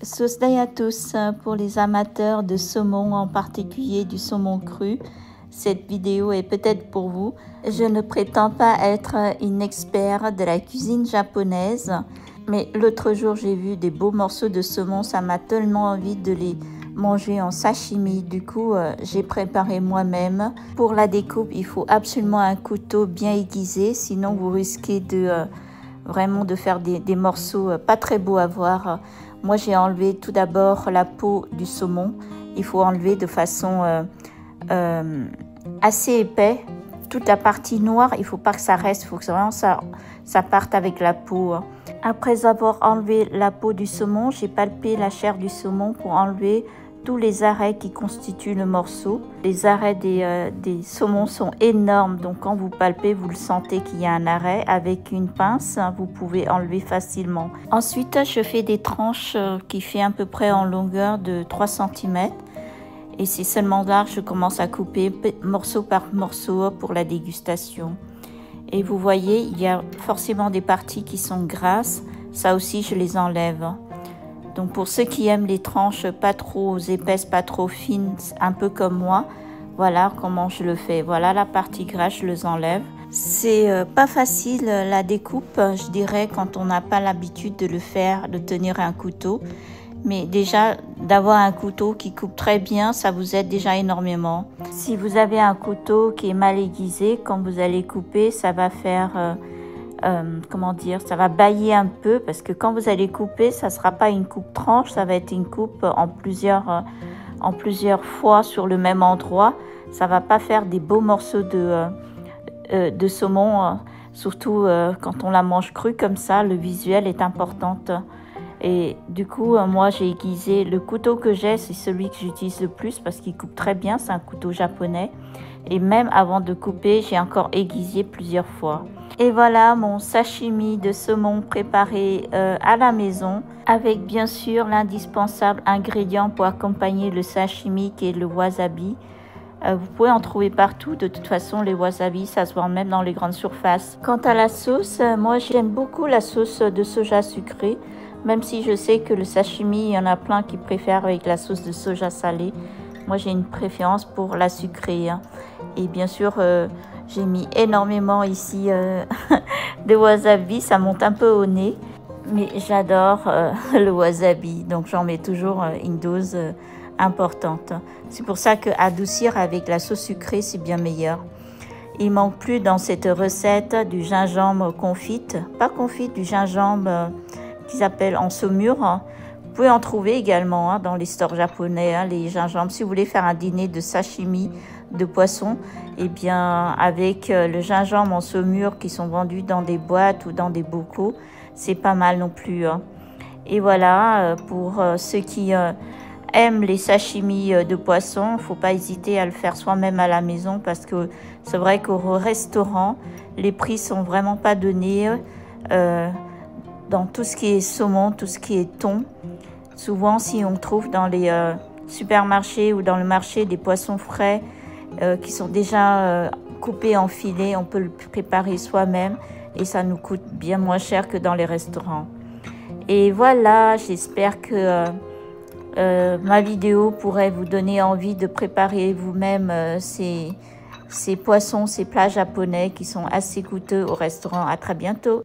Sosdai à tous pour les amateurs de saumon, en particulier du saumon cru. Cette vidéo est peut-être pour vous. Je ne prétends pas être une experte de la cuisine japonaise, mais l'autre jour j'ai vu des beaux morceaux de saumon, ça m'a tellement envie de les manger en sashimi. Du coup, j'ai préparé moi-même. Pour la découpe, il faut absolument un couteau bien aiguisé, sinon vous risquez vraiment de faire des morceaux pas très beaux à voir. Moi, j'ai enlevé tout d'abord la peau du saumon. Il faut enlever de façon assez épais. Toute la partie noire, il ne faut pas que ça reste. Il faut que vraiment ça parte avec la peau. Après avoir enlevé la peau du saumon, j'ai palpé la chair du saumon pour enlever tous les arrêts qui constituent le morceau. Les arrêts des saumons sont énormes, donc quand vous palpez, vous le sentez qu'il y a un arrêt. Avec une pince, vous pouvez enlever facilement. Ensuite, je fais des tranches qui fait à peu près en longueur de 3 cm. Et c'est seulement là que je commence à couper morceau par morceau pour la dégustation. Et vous voyez, il y a forcément des parties qui sont grasses. Ça aussi, je les enlève. Donc pour ceux qui aiment les tranches pas trop épaisses, pas trop fines, un peu comme moi, voilà comment je le fais. Voilà la partie grasse, je les enlève. C'est pas facile la découpe, je dirais, quand on n'a pas l'habitude de le faire, de tenir un couteau. Mais déjà, d'avoir un couteau qui coupe très bien, ça vous aide déjà énormément. Si vous avez un couteau qui est mal aiguisé, quand vous allez couper, ça va faire... ça va bâiller un peu, parce que quand vous allez couper, ça ne sera pas une coupe tranche, ça va être une coupe en plusieurs fois sur le même endroit. Ça va pas faire des beaux morceaux de saumon, surtout quand on la mange crue comme ça, le visuel est important. Et du coup, moi j'ai aiguisé, le couteau que j'ai, c'est celui que j'utilise le plus parce qu'il coupe très bien, c'est un couteau japonais. Et même avant de couper, j'ai encore aiguisé plusieurs fois. Et voilà mon sashimi de saumon préparé à la maison, avec bien sûr l'indispensable ingrédient pour accompagner le sashimi qui est le wasabi. Vous pouvez en trouver partout, de toute façon les wasabi ça se vend même dans les grandes surfaces. Quant à la sauce, moi j'aime beaucoup la sauce de soja sucrée, même si je sais que le sashimi, il y en a plein qui préfèrent avec la sauce de soja salée. Moi j'ai une préférence pour la sucrée. Et bien sûr, j'ai mis énormément ici de wasabi, ça monte un peu au nez. Mais j'adore le wasabi, donc j'en mets toujours une dose importante. C'est pour ça qu'adoucir avec la sauce sucrée, c'est bien meilleur. Il manque plus dans cette recette du gingembre confite, pas confite, du gingembre qu'ils appellent en saumure. Vous pouvez en trouver également dans les stores japonais, les gingembres. Si vous voulez faire un dîner de sashimi de poisson, et bien avec le gingembre en saumure qui sont vendus dans des boîtes ou dans des bocaux, c'est pas mal non plus. Et voilà, pour ceux qui aiment les sashimi de poisson, il ne faut pas hésiter à le faire soi-même à la maison parce que c'est vrai qu'au restaurant, les prix sont vraiment pas donnés dans tout ce qui est saumon, tout ce qui est thon. Souvent, si on trouve dans les supermarchés ou dans le marché des poissons frais qui sont déjà coupés en filets, on peut le préparer soi-même et ça nous coûte bien moins cher que dans les restaurants. Et voilà, j'espère que ma vidéo pourrait vous donner envie de préparer vous-même ces poissons, ces plats japonais qui sont assez coûteux au restaurant. À très bientôt.